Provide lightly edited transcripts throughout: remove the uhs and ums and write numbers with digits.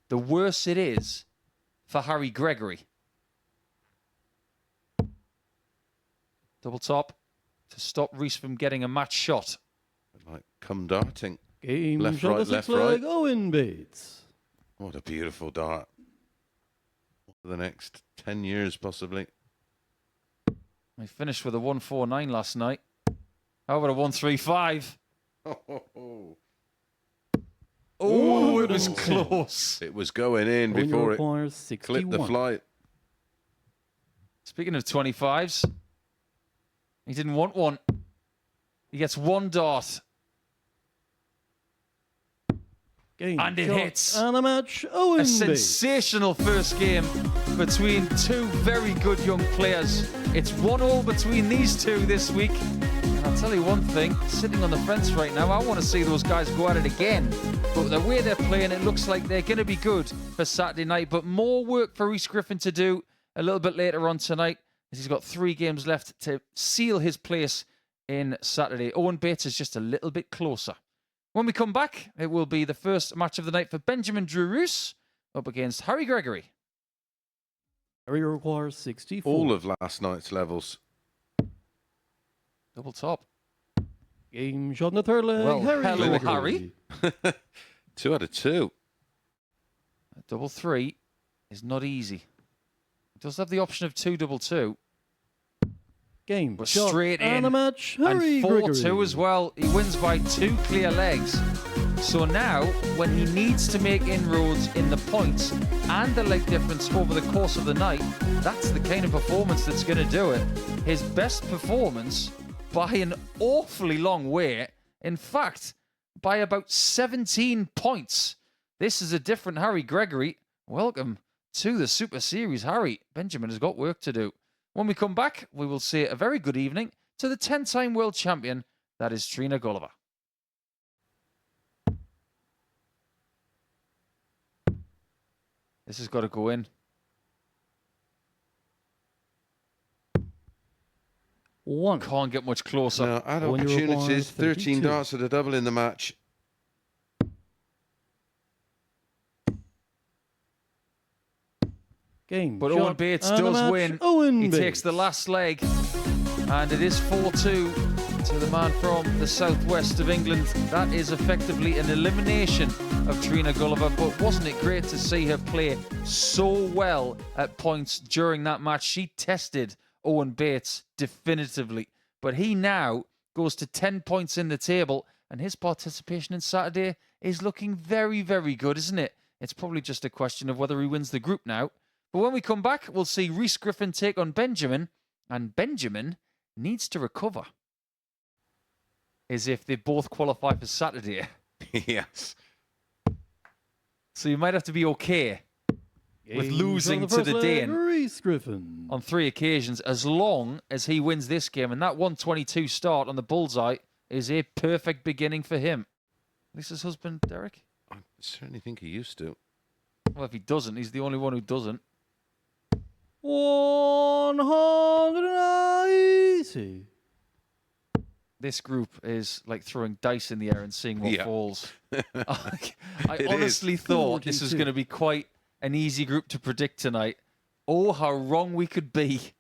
the worse it is for Harry Gregory. Double top to stop Rees from getting a match shot. Like come darting. Game Left, shot, right, the left, sixth leg, right. Owen Bates. What a beautiful dart. For the next 10 years, possibly. We finished with a 149 last night. How about a 135? Oh, it was 110. close. It was going in Owen before it requires clipped the 61. flight. Speaking of 25s, he didn't want one. He gets one dart. Game And it shot, hits. And a match, Owen A Bates. sensational first game between two very good young players. It's 1-1 between these two this week. And I'll tell you one thing, sitting on the fence right now, I want to see those guys go at it again. But the way they're playing, it looks like they're going to be good for Saturday night. But more work for Rees Griffin to do a little bit later on tonight, as he's got 3 games left to seal his place in Saturday. Owen Bates is just a little bit closer. When we come back, it will be the first match of the night for Benjamin Drew Roos up against Harry Gregory. Harry requires 64. All of last night's levels. Double top. Game shot in the third leg, Well, Harry hello, Gregory. Harry. 2 out of 2. A double 3 is not easy. It does have the option of 2-2-2. Game But shot straight and in. a match, Harry And Gregory. 4-2 as well. He wins by 2 clear legs. So now, when he needs to make inroads in the points and the leg difference over the course of the night, that's the kind of performance that's going to do it. His best performance by an awfully long way. In fact, by about 17 points. This is a different Harry Gregory. Welcome to the Super Series, Harry. Benjamin has got work to do. When we come back, we will say a very good evening to the 10-time world champion, that is Trina Gulliver. This has got to go in. One. Can't get much closer. Now, add Owen requires opportunities. 13 32. darts at a double in the match. Game But shot Owen Bates and a does match, win. Owen He Bates. takes the last leg. And it is 4-2 to the man from the southwest of England. That is effectively an elimination of Trina Gulliver. But wasn't it great to see her play so well at points during that match? She tested Owen Bates definitively. But he now goes to 10 points in the table. And his participation in Saturday is looking very, very good, isn't it? It's probably just a question of whether he wins the group now. But when we come back, we'll see Rees Griffin take on Benjamin. And Benjamin needs to recover. As if they both qualify for Saturday. Yes. So you might have to be okay with Game losing shot to in the first leg, Dane Rees Griffin. on 3 occasions, as long as he wins this game. And that 122 start on the bullseye is a perfect beginning for him. Lisa's husband, Derek? I certainly think he used to. Well, if he doesn't, he's the only one who doesn't. 180. This group is like throwing dice in the air and seeing what Yeah. falls. I It honestly is. thought this was 42. going to be quite an easy group to predict tonight. Oh, how wrong we could be.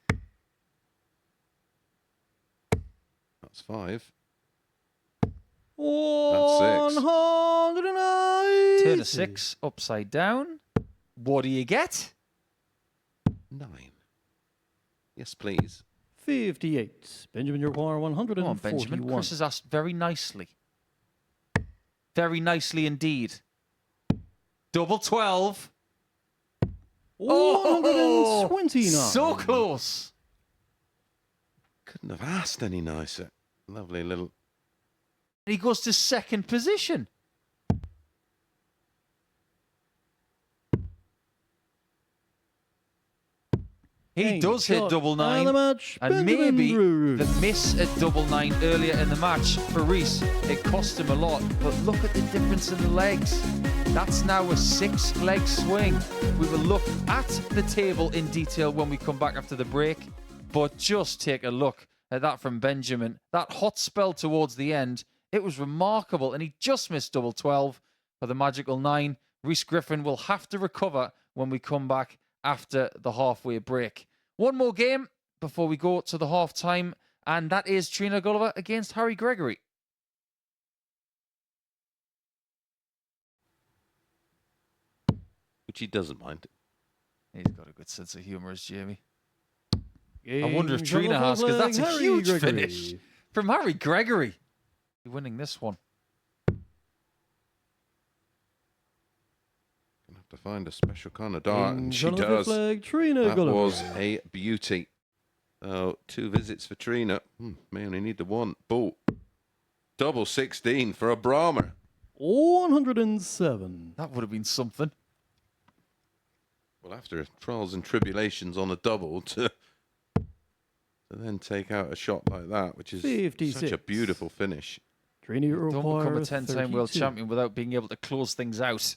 That's 5. 190. Turn a 6, upside down. What do you get? 9. Yes, please. 58. Benjamin, you require Come 141. on, Benjamin. Chris has asked very nicely. Very nicely indeed. Double 12. 129. So close. Couldn't have asked any nicer. Lovely little. He goes to second position. He Game does hit shot double and 9. the match, And Benjamin maybe Drew. the miss at double 9 earlier in the match for Rees, it cost him a lot. But look at the difference in the legs. That's now a 6-leg swing. We will look at the table in detail when we come back after the break. But just take a look at that from Benjamin. That hot spell towards the end, it was remarkable. And he just missed double 12 for the magical 9. Rhys Griffin will have to recover when we come back after the halfway break. One more game before we go to the half time, and that is Trina Gulliver against Harry Gregory. Which he doesn't mind. He's got a good sense of humour, as Jamie. I Game wonder if shot Trina on the has, because flag, that's a Harry huge Gregory. finish from Harry Gregory. Winning this one. Gonna have to find a special kind of dart, Game and she shot on the does. flag, Trina That Gulliver. was a beauty. So 2 visits for Trina. May only need the one. Ball. Double 16 for a Brahmer. 107. That would have been something. Well, after trials and tribulations on a double to then take out a shot like that, which is such a 56. beautiful finish. Trina Don't become a requires 10-time world 32. champion without being able to close things out.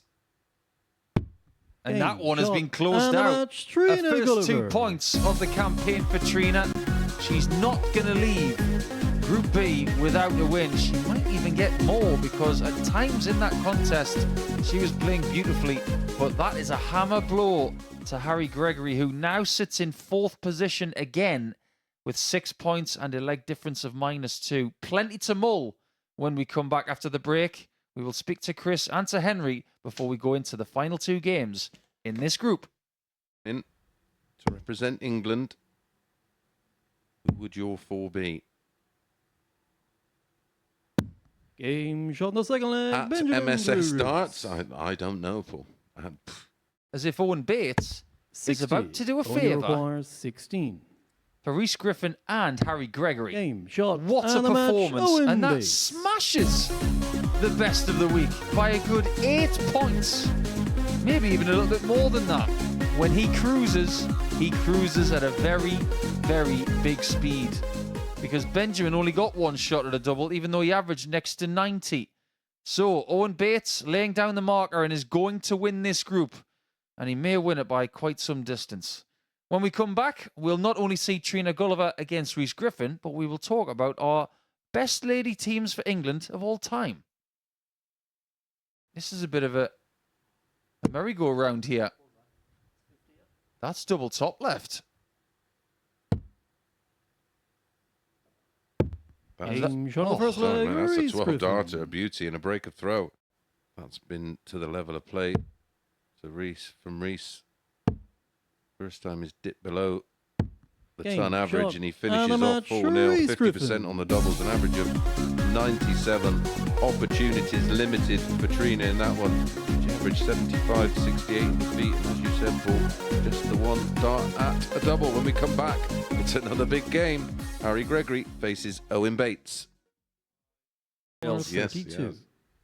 And Game that one has shot been closed and the out. match, Trina Her first 2 Gulliver. points of the campaign for Trina. She's not going to leave Group B without a win. She might even get more, because at times in that contest she was playing beautifully. But that is a hammer blow to Harry Gregory, who now sits in 4th position again with 6 points and a leg difference of -2. Plenty to mull when we come back after the break. We will speak to Chris and to Henry before we go into the final 2 games in this group. In to represent England, who would your 4 be? Game shot on the second leg, At Benjamin MSS Brewer. darts? I don't know, Paul. As if Owen Bates is 60. about to do a Only favour requires 16. for Rhys Griffin and Harry Gregory. Game shot. What a and the match, performance. Owen And that Bates. smashes the best of the week by a good 8 points. Maybe even a little bit more than that. When he cruises at a very, very big speed. Because Benjamin only got 1 shot at a double, even though he averaged next to 90. So Owen Bates laying down the marker and is going to win this group. And he may win it by quite some distance. When we come back, we'll not only see Trina Gulliver against Rhys Griffin, but we will talk about our best lady teams for England of all time. This is a bit of a merry-go-round here. That's double top left. Game shot on the Oh, first Sorry, leg, man, that's a Rhys 12 Griffin. darter, a beauty, and a break of throw. That's been to the level of play to Rhys from Rhys. First time he's dipped below the Game ton average, shot and he and finishes a off match, 4-0, Rhys 50% Griffin. on the doubles, an average of 97 opportunities limited for Trina in that one. She averaged 75, 68 in the feet, and as you said, Paul, just the 1 dart at a double. When we come back, it's another big game. Harry Gregory faces Owen Bates. Requires Yes, 32. yes.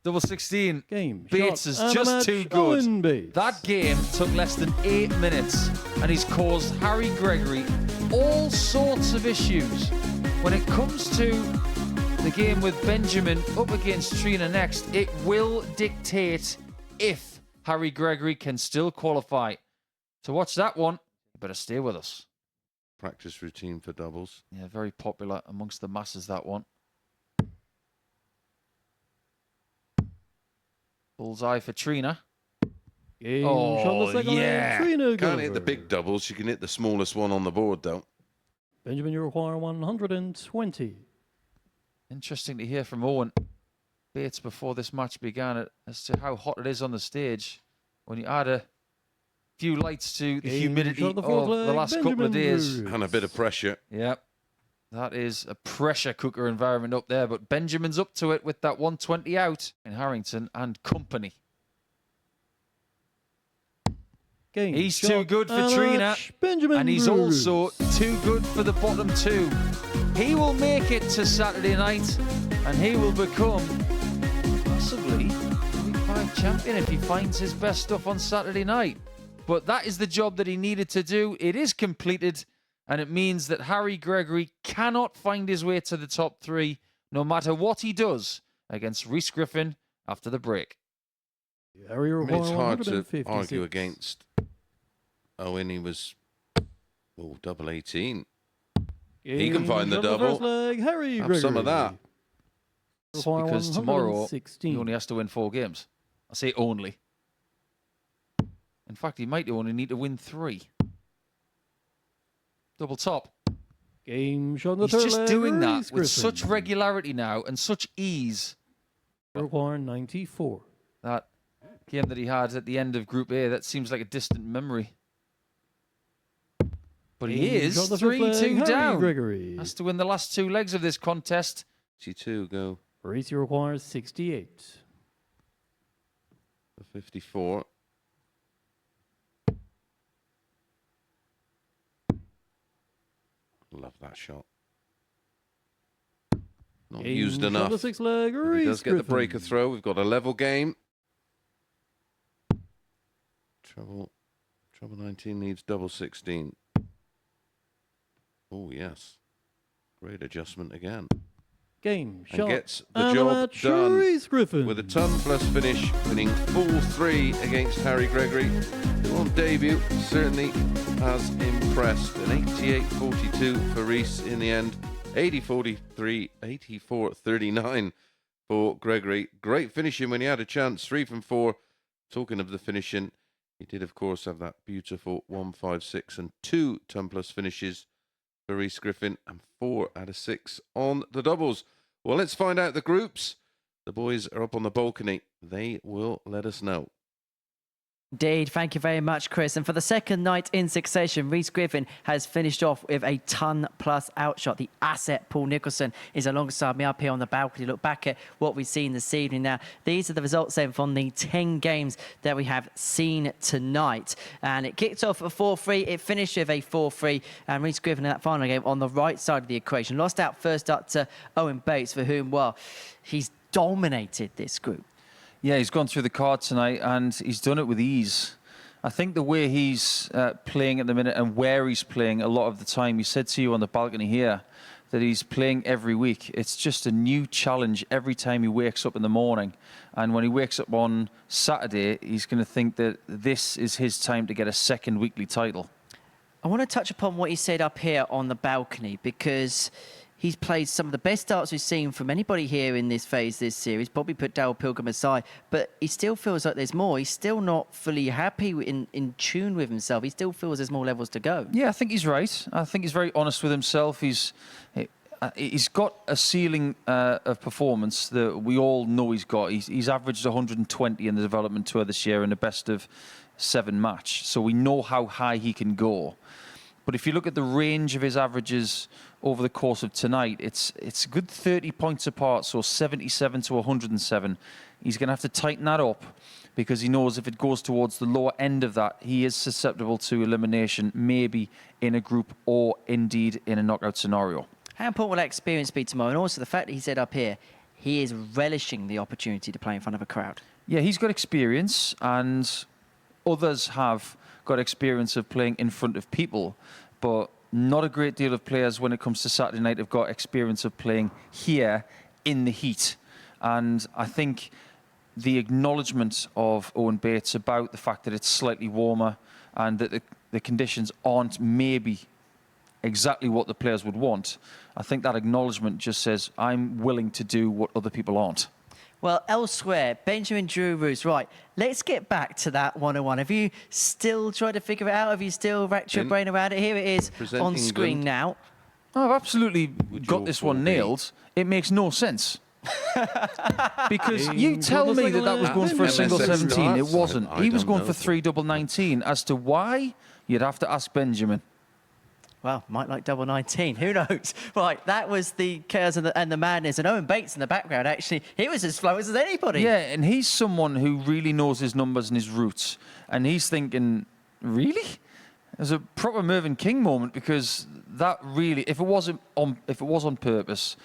Double 16. Game Bates shot is and the just match, too good. Owen Bates. That game took less than 8 minutes, and he's caused Harry Gregory all sorts of issues. When it comes to the game with Benjamin up against Trina next, it will dictate if Harry Gregory can still qualify. To watch that one, you better stay with us. Practice routine for doubles. Yeah, very popular amongst the masses, that one. Bullseye for Trina. Game Oh, shot on the second yeah. leg, Trina Can't Gulliver. hit the big doubles. You can hit the smallest one on the board, though. Benjamin, you require 120. Interesting to hear from Owen Bates before this match began as to how hot it is on the stage. When you add a few lights to the Game humidity shot of the the fourth leg, last couple of Benjamin days. Brewer. And a bit of pressure. Yep. That is a pressure cooker environment up there, but Benjamin's up to it with that 120 out in Harrington and company. Game He's shot too good for and a Trina, match, Benjamin And he's Brewer. also too good for the bottom 2. He will make it to Saturday night, and he will become possibly Week 5 champion if he finds his best stuff on Saturday night. But that is the job that he needed to do. It is completed, and it means that Harry Gregory cannot find his way to the top 3, no matter what he does against Rhys Griffin after the break. Harry I mean, require it's hard to 156. argue against Owen. He was double 18. He can Game find the shot on double. first leg, Harry Have Gregory. some of that. Require Because tomorrow 116. he only has to win 4 games. I say only. In fact, he might only need to win 3. Double top. Game shot on the He's third just leg, doing that Reece with such Griffin. regularity now and such ease. Require 94. That game that he had at the end of Group A, that seems like a distant memory. But he Game is shot on the fifth leg, 3-2 Harry down. Gregory. Has to win the last 2 legs of this contest. 62 go Reece requires 68. for 54. Love that shot. Not Game used shot on enough. the sixth leg, But he Reece does get the Griffin. breaker throw. We've got a level game. Treble 19 needs double 16. Oh, yes. Great adjustment again. Game And shot. gets the And job match, done Reece Griffin. with a ton plus finish, winning 4-3 against Harry Gregory, who on debut certainly has impressed. An 88-42 for Reece in the end. 80-43, 84-39 for Gregory. Great finishing when he had a chance. 3 from 4. Talking of the finishing, he did, of course, have that beautiful 1-5-6 and 2 ton plus finishes for Reece Griffin and 4 out of 6 on the doubles. Well, let's find out the groups. The boys are up on the balcony. They will let us know. Indeed, thank you very much, Chris. And for the second night in succession, Reece Griffin has finished off with a ton plus outshot. The asset, Paul Nicholson, is alongside me up here on the balcony. Look back at what we've seen this evening. Now, these are the results then from the 10 games that we have seen tonight. And it kicked off at 4-3. It finished with a 4-3. And Reece Griffin in that final game on the right side of the equation. Lost out first up to Owen Bates, for whom, well, he's dominated this group. Yeah, he's gone through the card tonight and he's done it with ease. I think the way he's playing at the minute and where he's playing a lot of the time, he said to you on the balcony here that he's playing every week. It's just a new challenge every time he wakes up in the morning. And when he wakes up on Saturday, he's going to think that this is his time to get a second weekly title. I want to touch upon what he said up here on the balcony, because he's played some of the best darts we've seen from anybody here in this phase, this series. Probably put Darrell Pilgrim aside, but he still feels like there's more. He's still not fully happy in tune with himself. He still feels there's more levels to go. Yeah, I think he's right. I think he's very honest with himself. He's got a ceiling of performance that we all know he's got. He's averaged 120 in the development tour this year in a best of 7 match. So we know how high he can go. But if you look at the range of his averages over the course of tonight, it's a good 30 points apart, so 77 to 107. He's going to have to tighten that up, because he knows if it goes towards the lower end of that, he is susceptible to elimination, maybe in a group or indeed in a knockout scenario. How important will that experience be tomorrow? And also the fact that he said up here, he is relishing the opportunity to play in front of a crowd. Yeah, he's got experience, and others have got experience of playing in front of people, but not a great deal of players when it comes to Saturday night have got experience of playing here in the heat. And I think the acknowledgement of Owen Bates about the fact that it's slightly warmer and that the conditions aren't maybe exactly what the players would want, I think that acknowledgement just says, I'm willing to do what other people aren't. Well, elsewhere, Benjamin Drew Roos. Right, let's get back to that 101. Have you still tried to figure it out? Have you still racked your brain around it? Here it is on screen now. I've absolutely Would got your this one four be? nailed. It makes no sense. Because you tell me that was going for a single MSS 17. It darts? wasn't. I He was don't going know. for 3 double 19. As to why, you'd have to ask Benjamin. Well, might like double 19. Who knows? Right, that was the chaos and the madness. And Owen Bates in the background, actually, he was as flawless as anybody. Yeah, and he's someone who really knows his numbers and his roots. And he's thinking, really? There's a proper Mervyn King moment, because that really, if it was on purpose,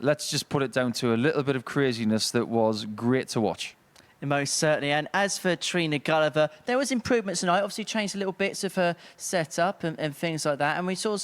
let's just put it down to a little bit of craziness that was great to watch. Most certainly. And as for Trina Gulliver, there was improvements tonight. Obviously changed little bits of her setup and things like that. And we saw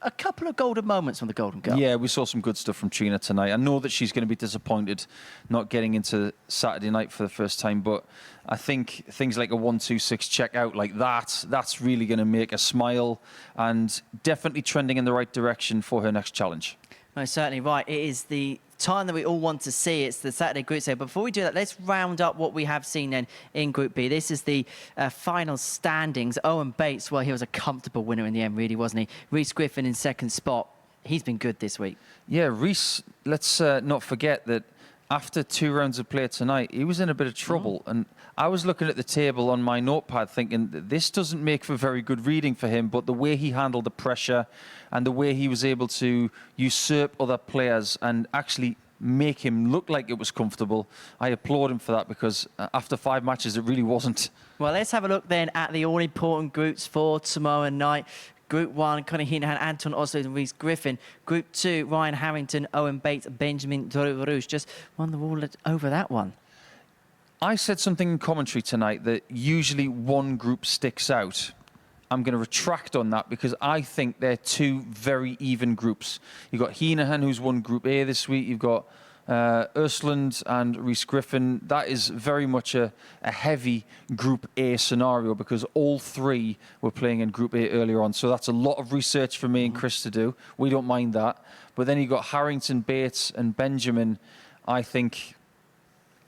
a couple of golden moments from the Golden Girl. Yeah, we saw some good stuff from Trina tonight. I know that she's going to be disappointed not getting into Saturday night for the first time, but I think things like a 1-2-6 checkout like that's really going to make her smile, and definitely trending in the right direction for her next challenge. Most certainly. Right, it is the time that we all want to see. It's the Saturday group stage. But before we do that, let's round up what we have seen then in Group B. This is the final standings. Owen Bates, well, he was a comfortable winner in the end, really, wasn't he? Rhys Griffin in second spot. He's been good this week. Yeah, Rhys, let's not forget that after 2 rounds of play tonight, he was in a bit of trouble. And I was looking at the table on my notepad thinking that this doesn't make for very good reading for him, but the way he handled the pressure and the way he was able to usurp other players and actually make him look like it was comfortable, I applaud him for that, because after 5 matches, it really wasn't. Well, let's have a look then at the all-important groups for tomorrow night. Group 1, Conor Heenan, Anton Oslo and Rhys Griffin. Group 2, Ryan Harrington, Owen Bates, Benjamin de Rouge. Just won the wall over that one. I said something in commentary tonight that usually one group sticks out. I'm going to retract on that because I think they're 2 very even groups. You've got Heenan, who's won Group A this week. You've got Östlund and Rhys Griffin. That is very much a heavy Group A scenario because all 3 were playing in Group A earlier on. So that's a lot of research for me and Chris to do. We don't mind that. But then you've got Harrington, Bates and Benjamin. I think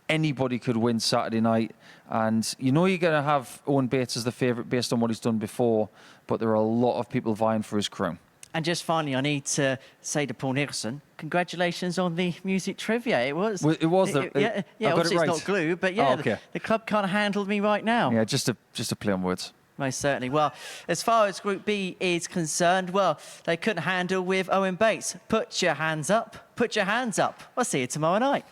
anybody could win Saturday night. And you know you're going to have Owen Bates as the favourite based on what he's done before, but there are a lot of people vying for his crown. And just finally, I need to say to Paul Nicholson, congratulations on the music trivia. It was. Well, it was. Yeah, obviously right. it's not glue, but yeah, Oh, okay. the club can't handle me right now. Yeah, just a play on words. Most certainly. Well, as far as Group B is concerned, well, they couldn't handle with Owen Bates. Put your hands up. Put your hands up. I'll see you tomorrow night.